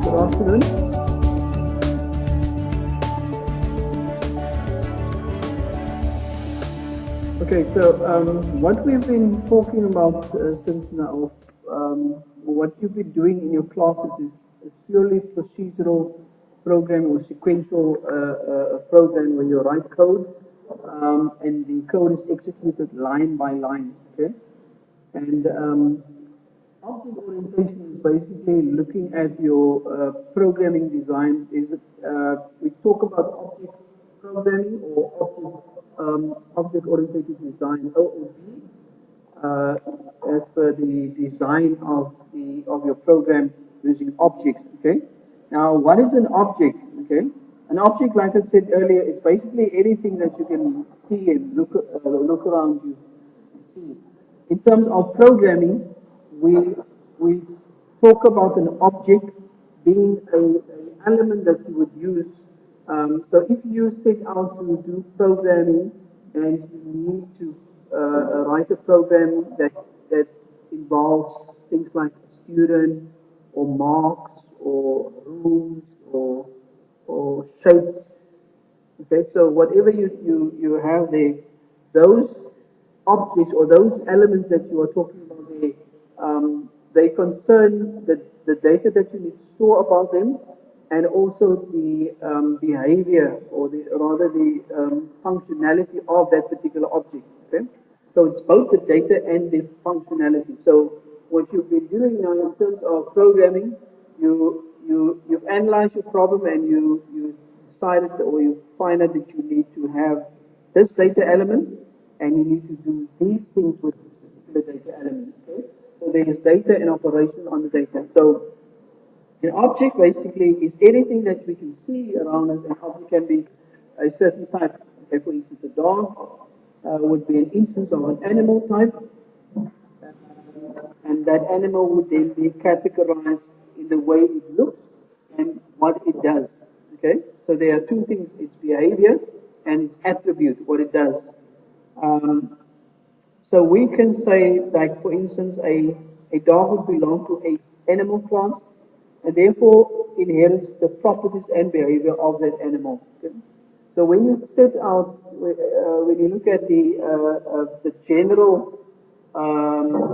Good afternoon. Okay, so what we've been talking about since now, what you've been doing in your classes is purely procedural program or sequential program where you write code and the code is executed line by line. Okay, and object orientation is basically looking at your programming design. We talk about object programming or object oriented design (OOD) as per the design of your program using objects. Okay. Now, what is an object? Okay. An object, like I said earlier, is basically anything that you can see and look around you. See. In terms of programming, we we talk about an object being an element that you would use. So if you set out to do programming and you need to write a program that involves things like student or marks or rules or shapes. Okay, so whatever you have there, those objects or those elements that you are talking about there, they concern the data that you need to store about them and also the behavior or rather the functionality of that particular object. Okay, so it's both the data and the functionality. So what you've been doing now in terms of programming, you've analyzed your problem and you decided or you find out that you need to have this data element and you need to do these things with this particular data element. Okay, so there is data and operation on the data. So an object basically is anything that we can see around us. An object can be a certain type. Okay, for instance, a dog would be an instance of an animal type, and that animal would then be categorized in the way it looks and what it does. Okay, so there are two things: its behavior and its attribute, what it does. Um, so we can say, like for instance, a dog would belong to a animal class, and therefore inherits the properties and behavior of that animal. Okay? So when you set out, when you look at the general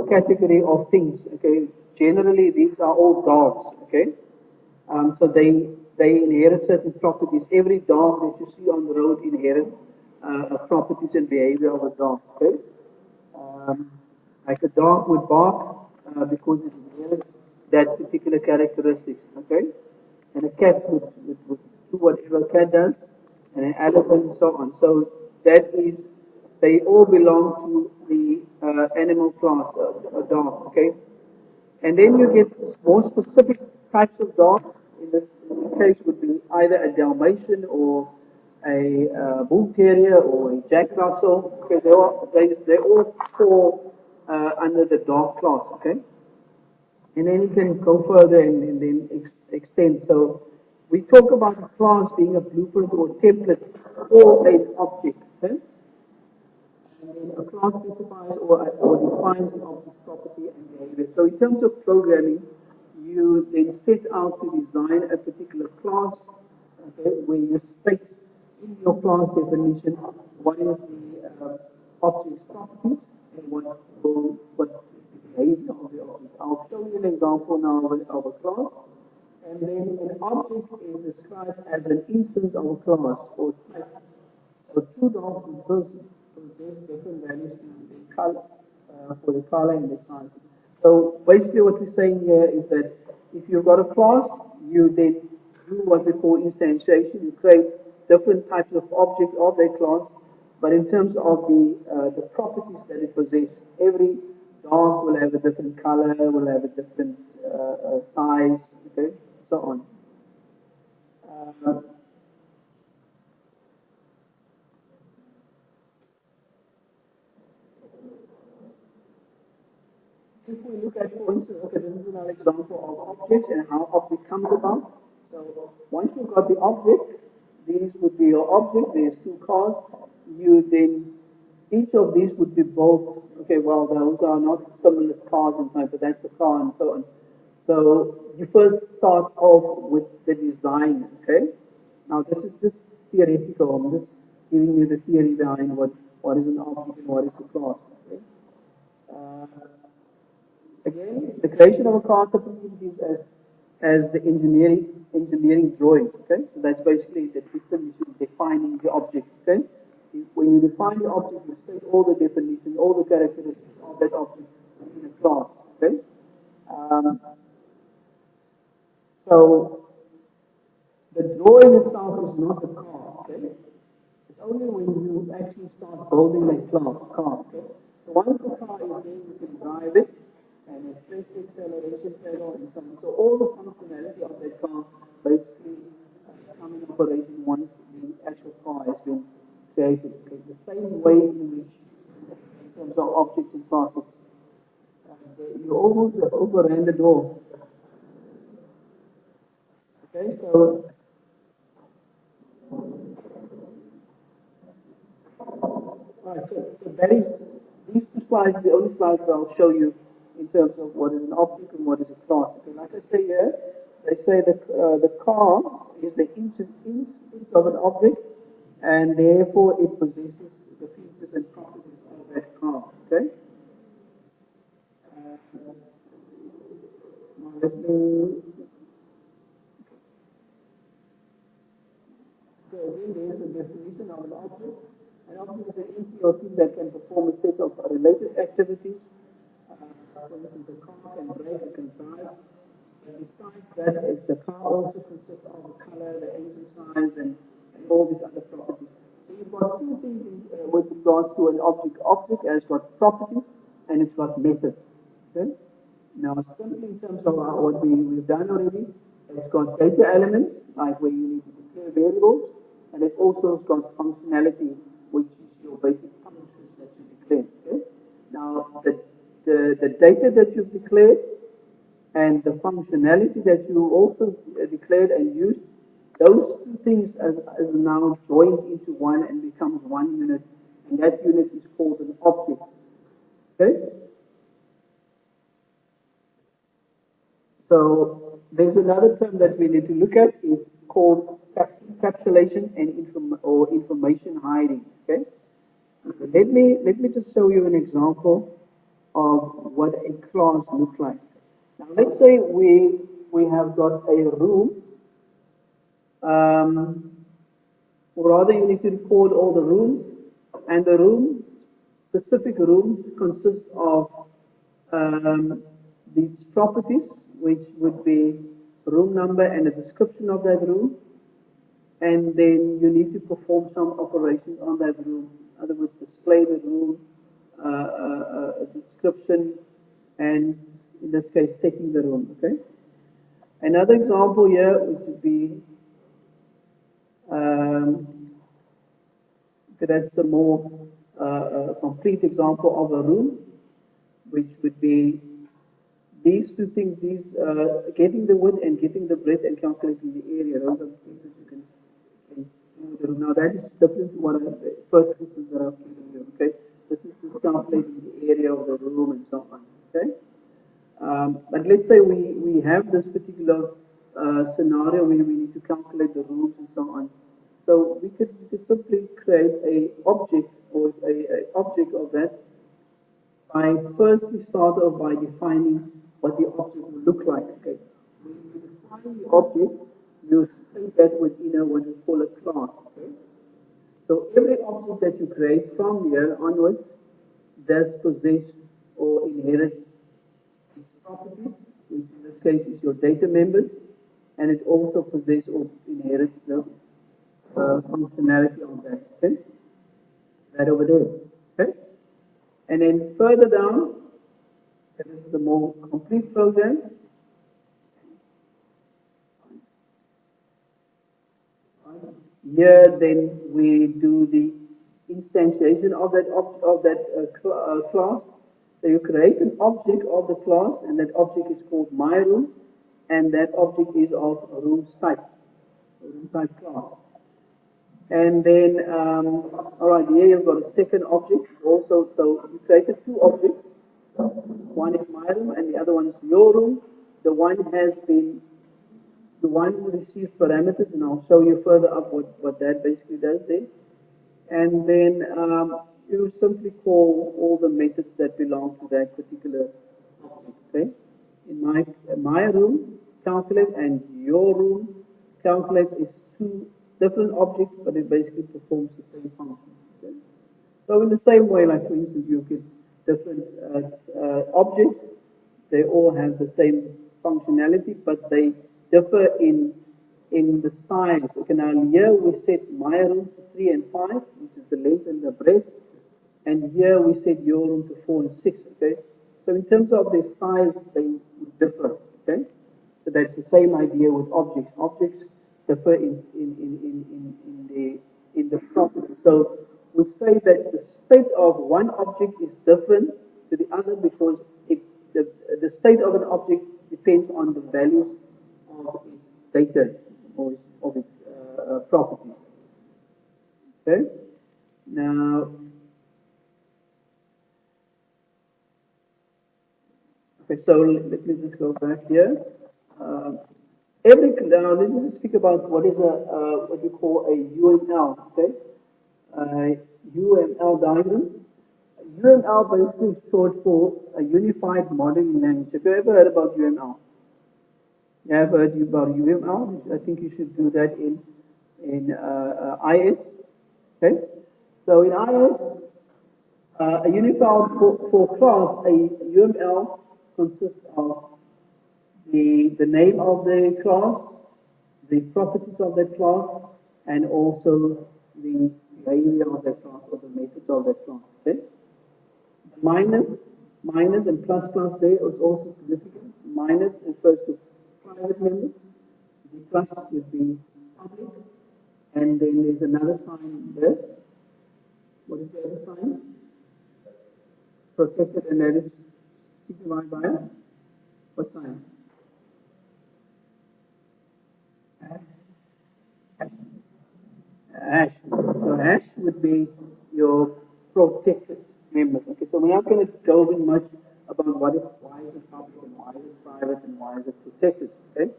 category of things, okay, generally these are all dogs, okay. So they inherit certain properties. Every dog that you see on the road inherits properties and behavior of a dog. Okay, um, like a dog would bark because it inherits that particular characteristics. Okay, and a cat would do whatever a cat does, and an elephant and so on. So that is, they all belong to the animal class, a dog. Okay, and then you get more specific types of dogs. In this case, would be either a Dalmatian or a Bull Terrier or a Jack Russell. Okay, they all fall under the dog class. Okay, and then you can go further and then extend. So we talk about a class being a blueprint or template for an object. Okay? And then a class specifies or defines the object's property and behavior. So in terms of programming, you then set out to design a particular class, okay, where you state in your class definition what is the object's properties and what is the behavior of the object. I'll show you an example now of a class. And then an object is described as an instance of a class or type. So two dogs will possess different values in the color, for the color and the size. So basically what we're saying here is that if you've got a class, you then do what we call instantiation. You create different types of objects of that class, but in terms of the properties that it possesses, every dog will have a different color, will have a different size, okay, so on. Uh, If we look at, for instance, okay, this is another example of objects and how object comes about. So once you've got the object, these would be your object, there's two cars. You then, each of these would be both, okay, well, those are not similar cars in time, but that's a car and so on. So you first start off with the design, okay? Now this is just theoretical. I'm just giving you the theory behind what is an object and what is a class. Okay? Uh, Again, the creation of a car typically begins as the engineering drawings. Okay, so that's basically the difference between defining the object. Okay, when you define the object, you state all the definitions, all the characteristics of that object in a class. Okay, um, so the drawing itself is not the car. Okay, it's only when you actually start building that car. Okay? So once the car is there, you can drive it and it press the acceleration pedal and so on. So all the functionality of that car basically come in operation once the actual car has been created. Okay? The same way in which, in terms of objects and classes, you almost overran the door. Okay, so right, so that is, these two slides, the only slides that I'll show you in terms of what is an object and what is a class. Okay, like I say here, they say that the car is the instance of an object, and therefore it possesses the features and properties of that car. Okay. Now let me. So again, there is a definition of an object. An object is an entity or thing that can perform a set of related activities. For instance, a car can brake, it can drive. And besides that, the car also consists of the color, the engine size, and all these other properties. So you've got two things with regards to an object. Object has got properties and it's got methods. Okay? Now, simply in terms of what we've done already, it's got data elements, like where you need to declare variables, and it also has got functionality, which is your basic functions that you declare. Okay? Now, the data that you've declared and the functionality that you also declared and used, those two things as now joined into one and becomes one unit, and that unit is called an object. Okay? So there's another term that we need to look at is called encapsulation and information hiding. Okay. Let me just show you an example of what a class looks like. Now let's say we have got a room, or rather you need to record all the rooms, and the rooms, specific rooms, consist of these properties, which would be room number and a description of that room, and then you need to perform some operations on that room. In other words, display the room, a description, and in this case, setting the room. Okay. Another example here, which would be that's a more complete example of a room, which would be these two things, these getting the width and getting the breadth and calculating the area. Those are the things that you can do with the room. Now that is different to what the first instance that I've given you. Okay, this is just calculating the area of the room and so on. Okay, but let's say we have this particular scenario where we need to calculate the rooms and so on. So we could simply create a object or a object of that by firstly start off by defining what the object will look like. Okay. When you define the object, you state that within what we call a class. Okay. So every object that you create from here onwards does possess or inherits its properties, which in this case is your data members, and it also possesses or inherits the functionality of that. Okay. That over there. Okay. And then further down, this is a more complete program. Here, then we do the instantiation of that class. So you create an object of the class, and that object is called my room, and that object is of rooms type, room type class. And then, all right, here you've got a second object also. So you created two objects. One is my room and the other one is your room. the one receives parameters, and I'll show you further up what that basically does there. And then you simply call all the methods that belong to that particular object. Okay. In my room, calculate, and your room, calculate is two different objects, but it basically performs the same function. Okay? So in the same way, like for instance, you get different objects, they all have the same functionality, but they differ in the size. Okay, now here we set my room to 3 and 5, which is the length and the breadth, and here we set your room to 4 and 6. Okay, so in terms of their size, they differ. Okay, so that's the same idea with objects. Objects differ in the property. So we say that the state of one object is different to the other because the state of an object depends on the values of its data or of its properties. Okay. Now, okay. So let me just go back here. Um, now let me just speak about what is what we call a UML. Okay. UML diagram. UML basically is short for a unified modeling language. Have you ever heard about UML? You have heard about UML? I think you should do that in IS. Okay. So in IS, a unified for class, a UML consists of the name of the class, the properties of that class, and also the behavior of that class or the methods of that class. Okay. Minus and plus there is also significant. Minus refers to private members. The plus would be public. And then there's another sign there. What is the other sign? Protected, and that is signified by what sign? Hash. So hash would be your protected members. Okay, so we're not going to go in much about why is it public and why is it private and why is it protected. Okay,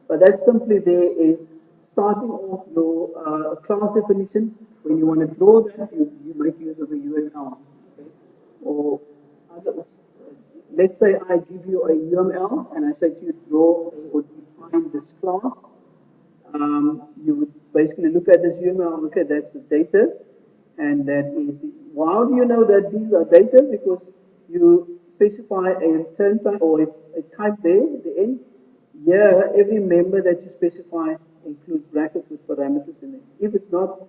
but that simply there is starting off your class definition. When you want to draw that, you make use of a UML. Okay, or others. Let's say I give you a UML and I say to you draw or define this class. You would basically look at this UML, okay, that's the data, and that is the, well, how do you know that these are data? Because you specify a return type or a type there at the end. Here, every member that you specify includes brackets with parameters in it. If it's not,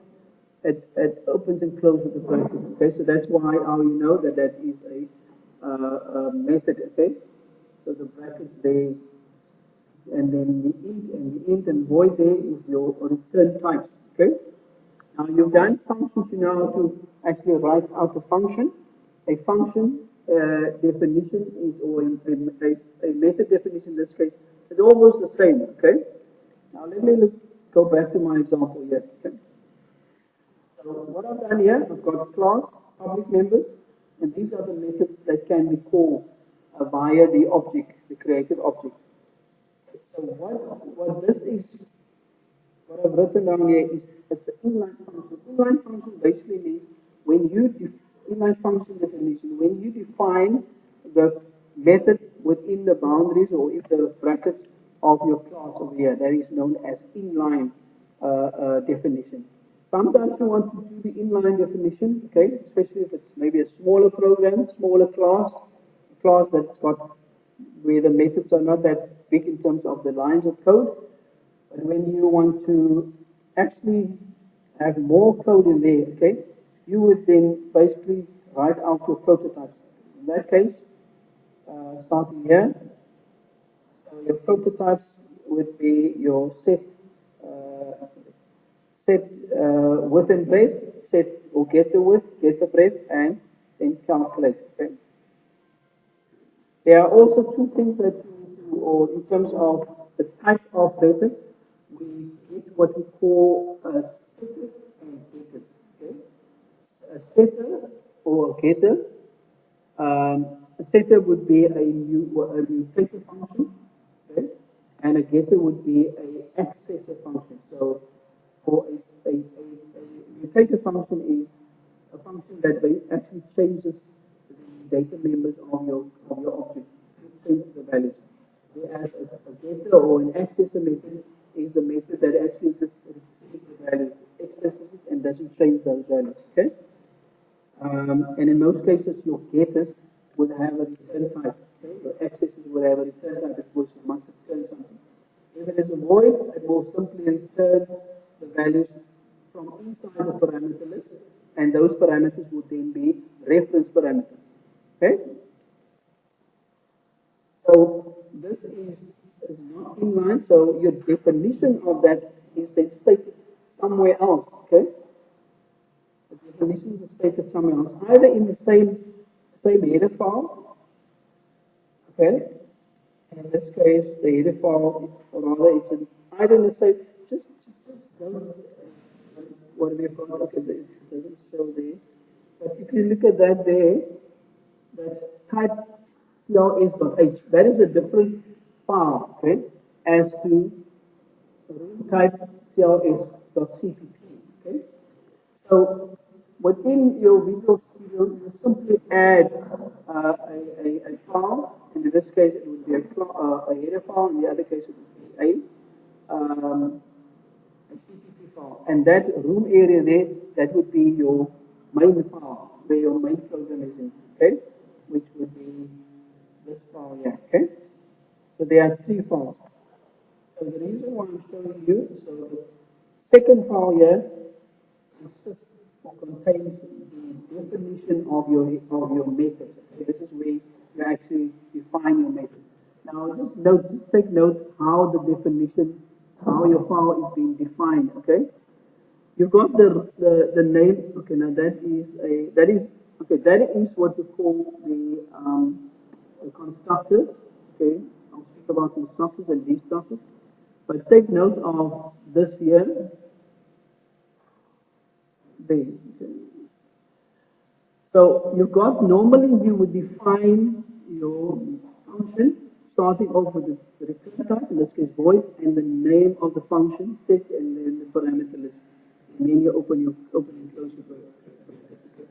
it opens and closes with the bracket. Okay, so that's why how you know that that is a method. Okay, so the brackets they and then the int and void there is your return types. Okay. Now you've done functions. You know how to actually write out a function. A function definition is, or a method definition in this case is almost the same. Okay. Now let me go back to my example here. Okay. So what I've done here, I've got class, public members, and these are the methods that can be called via the object, the created object. So what this is, what I've written down here is it's an inline function. Inline function basically means when you inline function definition, when you define the method within the boundaries or in the brackets of your class over here, that is known as inline definition. Sometimes you want to do the inline definition, okay, especially if it's maybe a smaller program, smaller class, a class that's got where the methods are not that big in terms of the lines of code. But when you want to actually have more code in there, okay, you would then basically write out your prototypes. In that case, starting here, so your prototypes would be your width and breadth, set or get the width, get the breadth, and then calculate. Okay. There are also two things that you need to, or in terms of the type of methods, we get what we call setters and getters. Okay? A setter or a getter. A setter would be a mutator function. Okay? and a getter would be a accessor function. So for a mutator function is a function that actually changes the data members of your object. It changes the values. Whereas a getter or an accessor method is the method that actually just retrieves the values, accesses it, and doesn't change those values. Okay. And in most cases, your getters would have a return type. Okay? Your accessors would have a return type because you must return something. If it is a void, it will simply return the values from inside the parameter list, and those parameters would then be reference parameters. Okay? So this is not in line, so your definition of that is then stated somewhere else. Okay? The definition is stated somewhere else, either in the same header file, okay? In this case, the header file, or rather, it's either in the same. Just don't what we have got. Okay, it doesn't show there, but if you look at that there, that's type cls.h. That is a different file, okay, as to type cls.cpp, okay. So within your Visual Studio, you simply add a file, and in this case it would be a header file, in the other case it would be a CPP file. And that room area there, that would be your main file, where your main program is in, okay? Which would be this file here, okay? So there are three files. So the reason why I'm showing you, so the second file here consists or contains the definition of your methods. Okay? This is where you actually define your methods. Now just take note how the definition, how your file is being defined. Okay, you've got the name. Okay, now that is what you call the constructor. Okay, I'll speak about constructors and destructors. But take note of this here. There. So you've got, normally you would define your function starting off with the return type, in this case void, and the name of the function set, and then the parameter list. And then you open and close your bracket.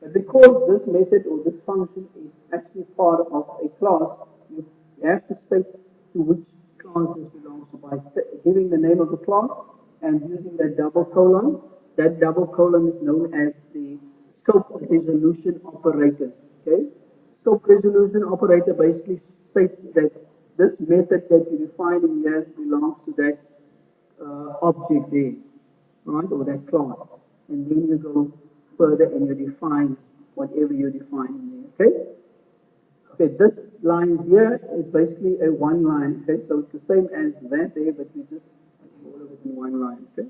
But because this method or this function is actually part of a class, you have to state to which class this belongs to by giving the name of the class and using that double colon. That double colon is known as the scope resolution operator. Okay, scope resolution operator basically states that this method that you define in here belongs to that object there, right, or that class, and then you go further and you define whatever you define in there. Okay. Okay, this lines here is basically a one line. Okay, so it's the same as that there, but we just all of it in one line. Okay.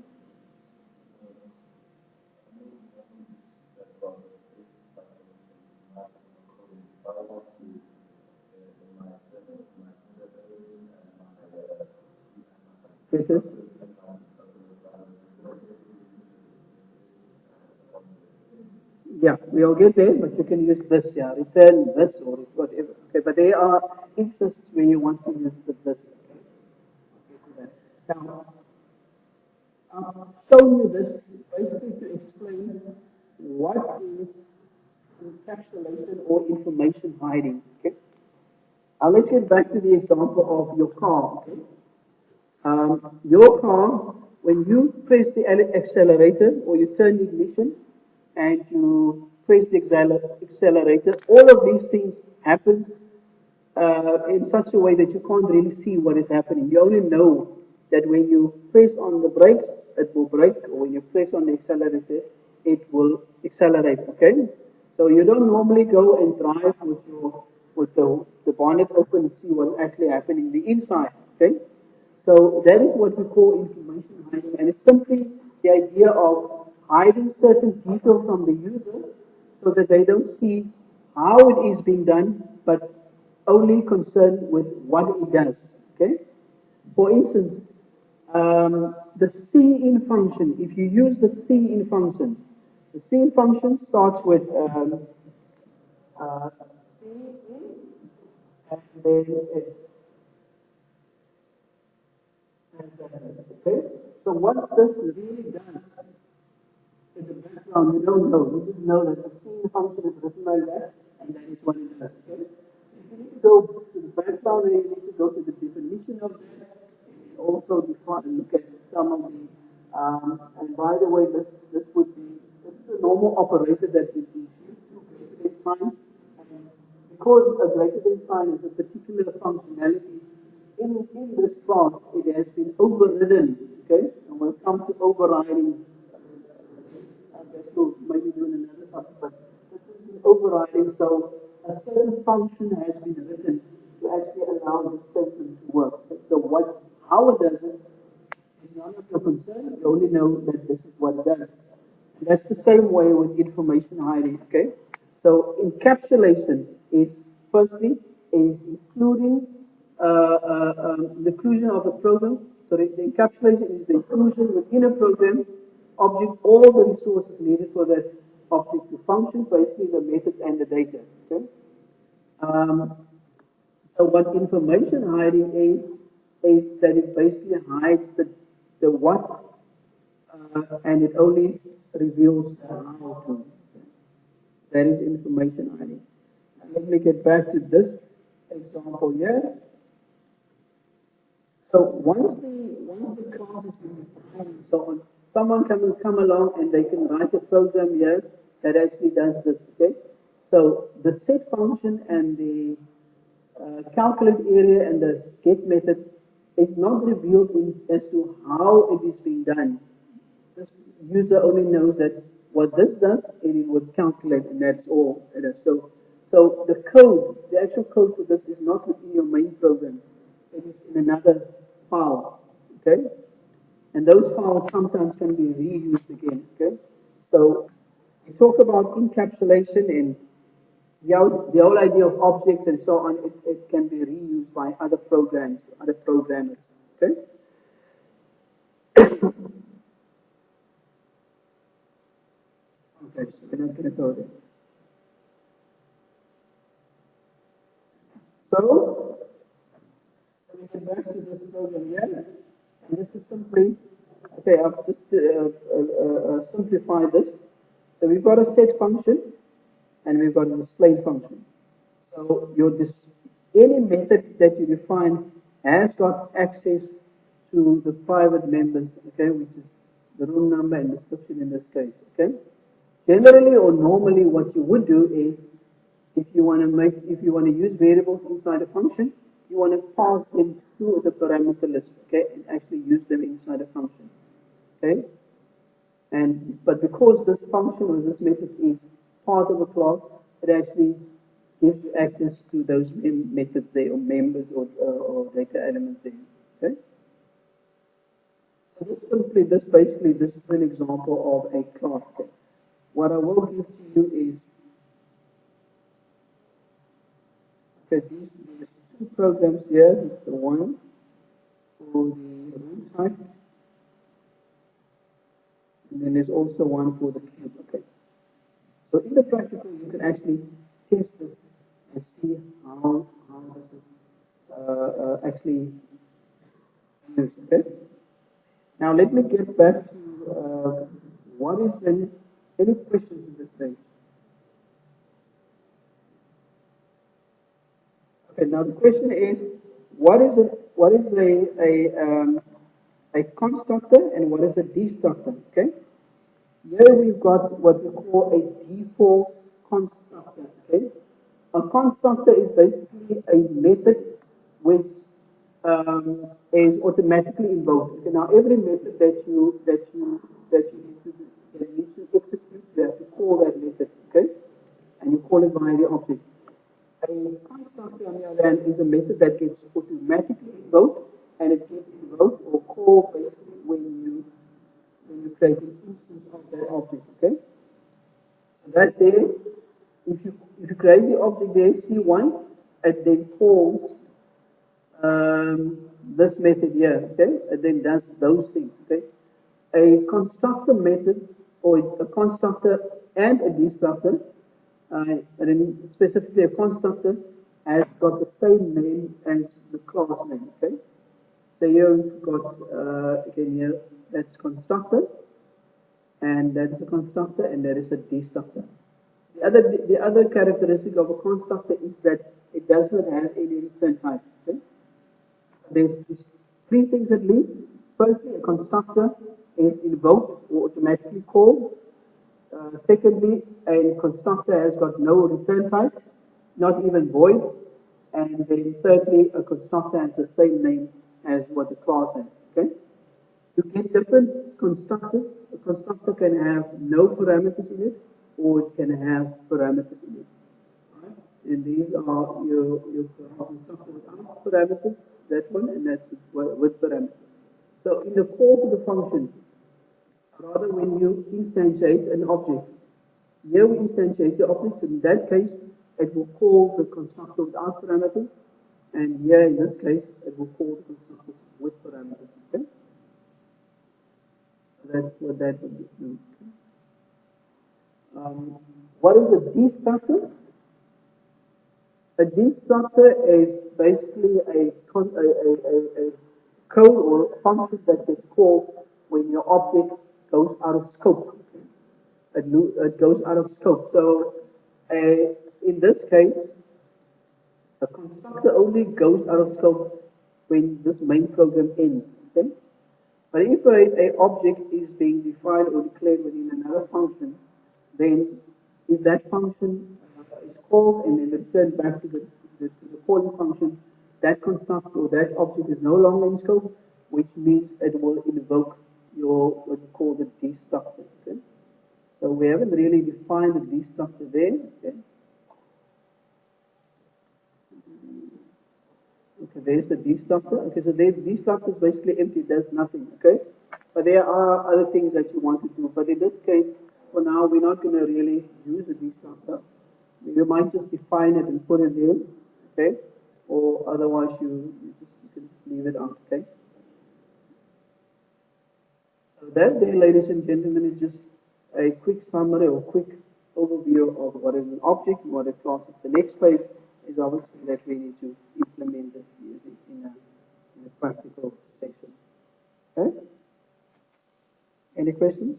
This. Yeah, we'll get there, but you can use this, yeah, return this or whatever. Okay, but there are instances where you want to use this. Okay. Now, I've shown you this basically to explain what is encapsulation or information hiding. Okay. Now let's get back to the example of your car. Okay. Your car, when you press the accelerator or you turn the ignition and you press the accelerator, all of these things happens in such a way that you can't really see what is happening. You only know that when you press on the brake, it will brake, or when you press on the accelerator, it will accelerate. Okay, so you don't normally go and drive with the bonnet open and see what's actually happening the inside. Okay, so that is what we call information hiding, and it's simply the idea of hiding certain detail from the user so that they don't see how it is being done, but only concerned with what it does. Okay. For instance, the cin function. If you use the cin function, the cin function starts with cin, and then what this really does in the background, we don't know. We just know that the scene function is written like that, and that is what it does. Okay? So if you need to go to the background, then you need to go to the definition of that. And also define, look at some of the, and by the way, this would be, this is a normal operator that would be used to greater than sign. And because a greater than sign is a particular functionality in this class, it has been overridden. Okay? And we'll come to overriding that will maybe do in another subject, but this is the overriding. So a certain function has been written to actually allow this statement to work. So how it does it is none of your concern. You only know that this is what it does. And that's the same way with information hiding. Okay. So encapsulation is firstly is including the inclusion of a program. So the encapsulation is the inclusion within a program object all the resources needed for that object to function, basically the methods and the data. Okay. Um, so what information hiding is that it basically hides the what and it only reveals the how to. That is information hiding. Let me get back to this example here. So once the class has been defined and so on, someone can come along and they can write a program here that actually does this. Okay. So the set function and the calculate area and the get method is not revealed as to how it is being done. This user only knows that what this does, it would calculate, and that's all it is. So the code, the actual code for this is not within your main program. It is in another file, okay? And those files sometimes can be reused again, okay? So we talk about encapsulation and the whole idea of objects and so on, it can be reused by other programs, other programmers, okay? Okay, so we're not going to go there. So, we get back to this program here, and this is simply, okay, I've just simplified this. So we've got a set function, and we've got a display function. So any method that you define has got access to the private members, okay, which is the room number and description in this case, okay. Generally or normally, what you would do is, if you want to use variables inside a function, you want to pass them to the parameter list, okay, and actually use them inside a function, okay. But because this function or this method is part of a class, it actually gives you access to those methods there, or members, or data elements there, okay. So this is an example of a class. Okay? What I will give to you is, okay, there's two programs here. This is the one for the room type, and then there's also one for the cube. Okay. So in the practical, you can actually test this and see how this is actually used. Okay. Now let me get back to what is any questions in this stage. Okay. Now the question is, what is a constructor and what is a destructor? Okay. Here we've got what we call a default constructor. Okay, a constructor is basically a method which is automatically invoked. Okay, now every method that you need to execute, you have to call that method. Okay, and you call it via the object. A constructor, on the other hand, is a method that gets automatically invoked, and it gets invoked or called basically when you create an instance of that object, okay? So that there, if you create the object there, C1, it then calls this method here, okay? It then does those things, okay? A constructor method, or a constructor and a destructor, and then specifically a constructor has got the same name as the class name, okay? So here we've got, again here, That's constructor, and that is a constructor, and there is a destructor. The other characteristic of a constructor is that it does not have any return type. Okay? There's three things at least. Firstly, a constructor is invoked or automatically called. Secondly, a constructor has got no return type, not even void. And then thirdly, a constructor has the same name as what the class has. Okay? You get different constructors. A constructor can have no parameters in it, or it can have parameters in it. Right? And these are your constructor without parameters, that one, and that's with parameters. So in the call to the function, rather when you instantiate an object, here we instantiate the object, so in that case, it will call the constructor without parameters, and here in this case, it will call the constructor with parameters. Okay? That's what that would do. What is a destructor? A destructor is basically a code or function that gets called when your object goes out of scope. It goes out of scope. So in this case, a constructor only goes out of scope when this main program ends. Okay? But if a object is being defined or declared within another function, then if that function is called and then returned back to the calling function, that constructor or that object is no longer in scope, which means it will invoke your what you call the destructor. Okay? So we haven't really defined the destructor there. Okay? Okay, there's the destructor. Okay, so the destructor is basically empty, it does nothing. Okay, but there are other things that you want to do. But in this case, for now, we're not going to really use the destructor. You might just define it and put it in. Okay, or otherwise you can just leave it out. Okay. So that there, ladies and gentlemen, is just a quick summary or quick overview of what is an object and what a class is. The next phase is obviously that we need to implement this using in a practical section. Okay? Any questions?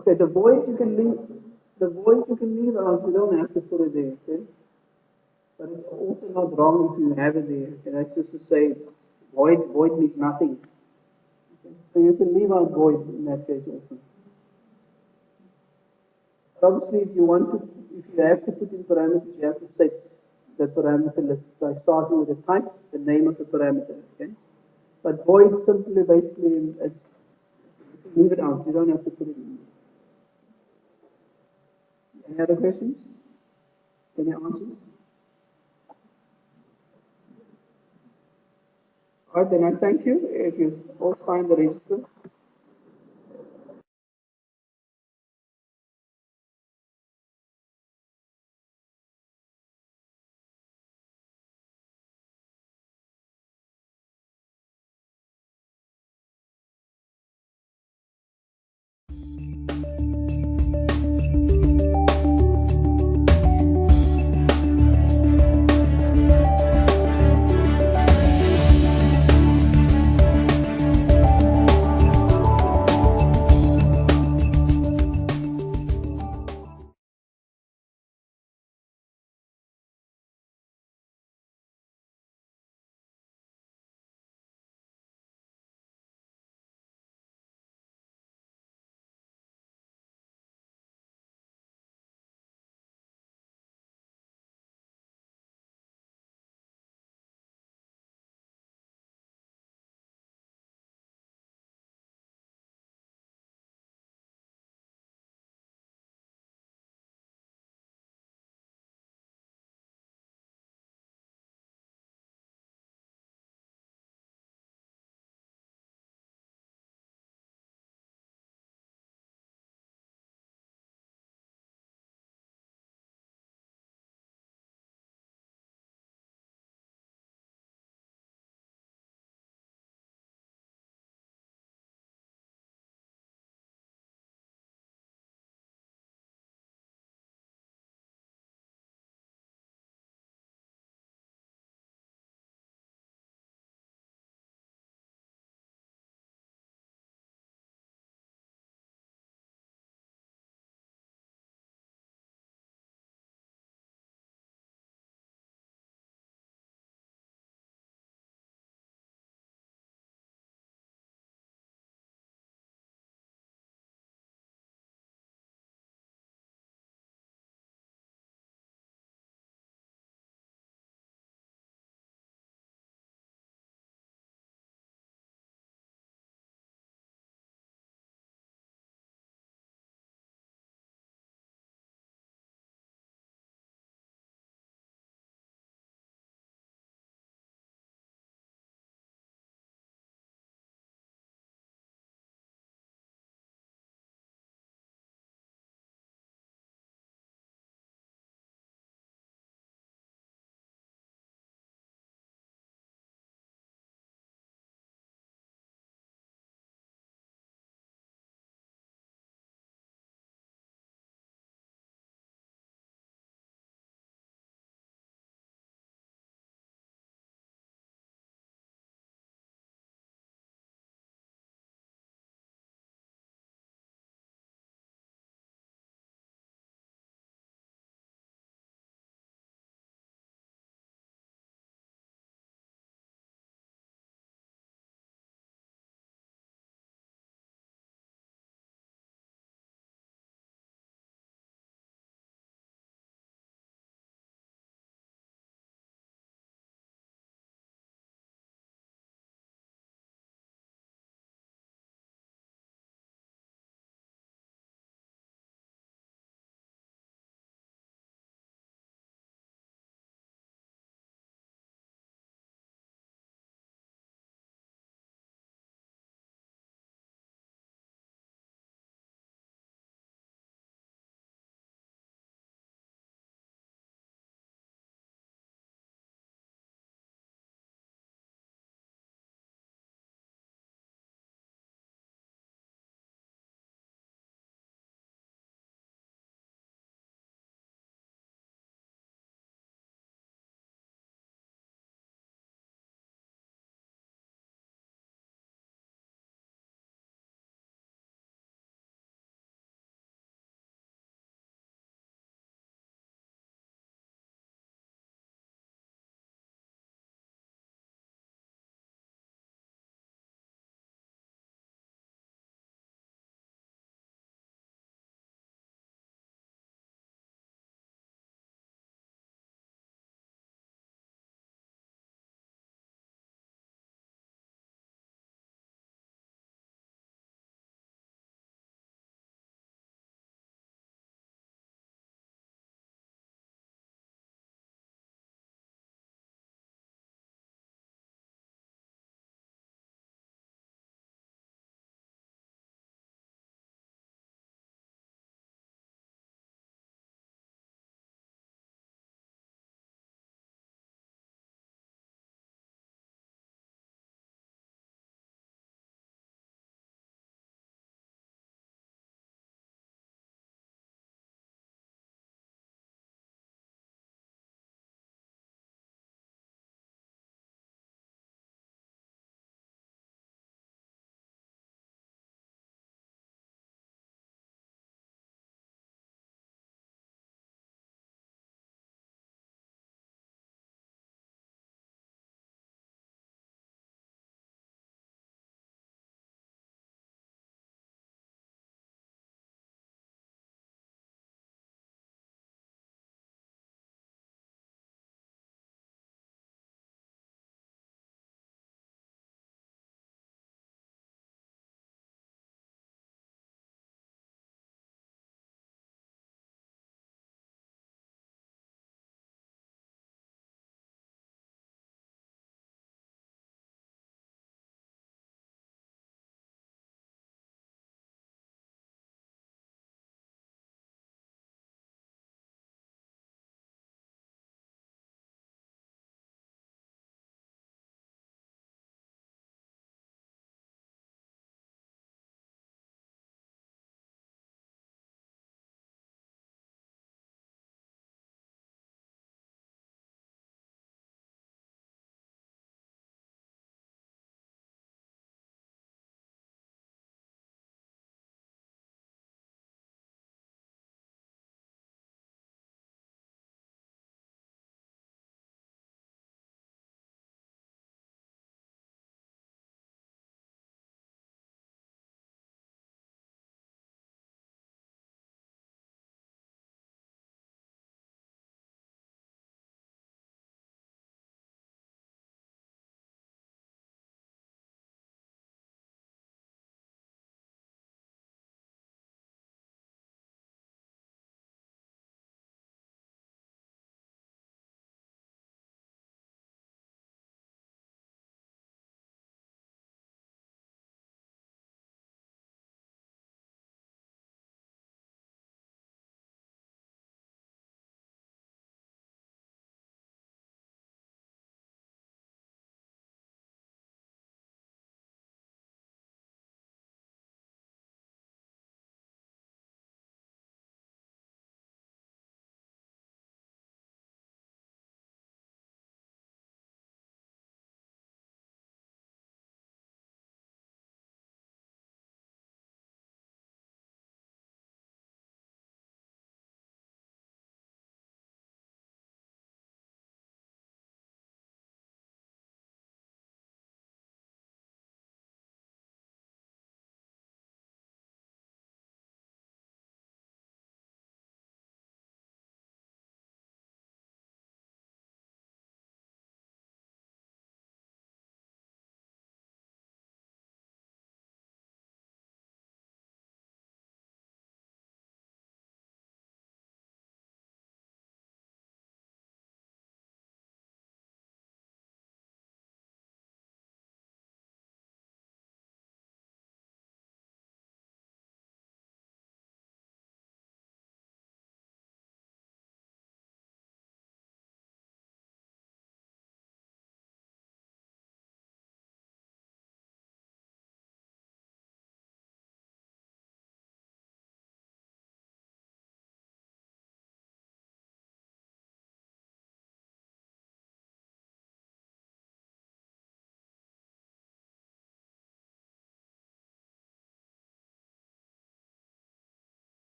Okay, the void you can leave. The void you can leave out. You don't have to put it there. Okay? But it's also not wrong if you have it there. Okay? That's just to say it's void. Void means nothing. Okay? So you can leave out void in that case also. Obviously, if you have to put in parameters, you have to set the parameter list by starting with the type, the name of the parameter. Okay, but void simply basically leave it out. You don't have to put it in. Any other questions? Any answers? All right, then I thank you. If you all sign the register.